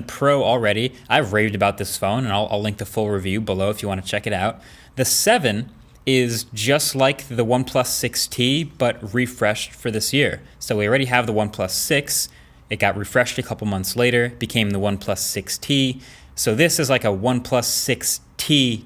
Pro already. I've raved about this phone, and I'll link the full review below if you want to check it out. The 7 is just like the OnePlus 6T, but refreshed for this year. So we already have the OnePlus 6. It got refreshed a couple months later, became the OnePlus 6T. So this is like a OnePlus 6T.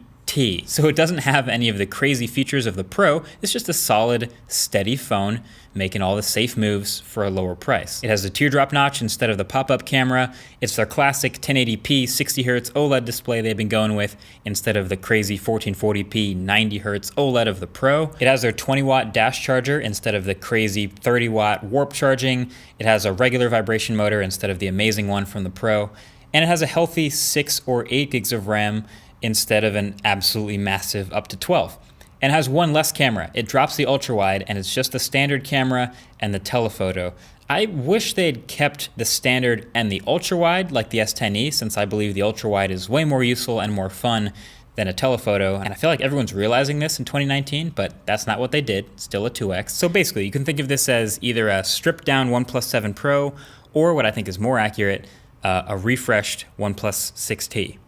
So it doesn't have any of the crazy features of the Pro. It's just a solid, steady phone making all the safe moves for a lower price. It has a teardrop notch instead of the pop-up camera. It's their classic 1080p 60Hz OLED display they've been going with instead of the crazy 1440p 90Hz OLED of the Pro. It has their 20-watt dash charger instead of the crazy 30-watt warp charging. It has a regular vibration motor instead of the amazing one from the Pro. And it has a healthy 6 or 8 gigs of RAM instead of an absolutely massive up to 12. And has one less camera. It drops the ultra wide and it's just the standard camera and the telephoto. I wish they'd kept the standard and the ultra wide like the S10e, since I believe the ultra wide is way more useful and more fun than a telephoto. And I feel like everyone's realizing this in 2019, but that's not what they did. Still a 2X. So basically, you can think of this as either a stripped down OnePlus 7 Pro, or what I think is more accurate, a refreshed OnePlus 6T.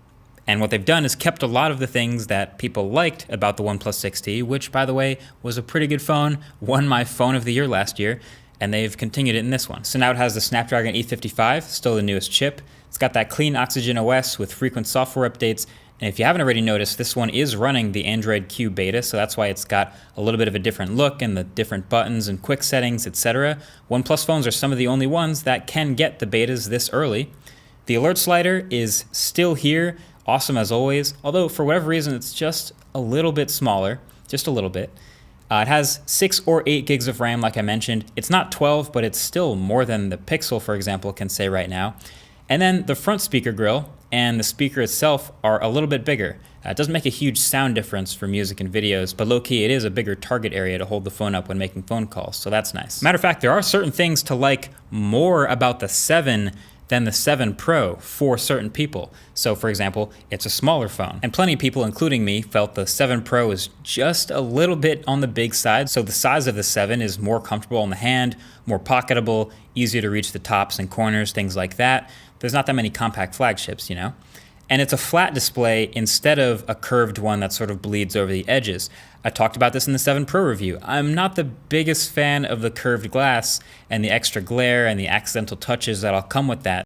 And what they've done is kept a lot of the things that people liked about the OnePlus 6T, which, by the way, was a pretty good phone, won my phone of the year last year, and they've continued it in this one. So now it has the Snapdragon 855, still the newest chip. It's got that clean Oxygen OS with frequent software updates, and if you haven't already noticed, this one is running the Android Q beta, so that's why it's got a little bit of a different look and the different buttons and quick settings, etc. OnePlus phones are some of the only ones that can get the betas this early. The alert slider is still here, awesome as always, although for whatever reason it's just a little bit smaller, just a little bit. It has 6 or 8 gigs of RAM like I mentioned. It's not 12, but it's still more than the Pixel, for example, can say right now. And then the front speaker grille and the speaker itself are a little bit bigger. It doesn't make a huge sound difference for music and videos, but low-key it is a bigger target area to hold the phone up when making phone calls, so that's nice. Matter of fact, there are certain things to like more about the 7 than the 7 Pro for certain people. So for example, it's a smaller phone. And plenty of people, including me, felt the 7 Pro is just a little bit on the big side. So the size of the 7 is more comfortable in the hand, more pocketable, easier to reach the tops and corners, things like that. There's not that many compact flagships, you know? And it's a flat display instead of a curved one that sort of bleeds over the edges. I talked about this in the 7 Pro review. I'm not the biggest fan of the curved glass and the extra glare and the accidental touches that'll come with that.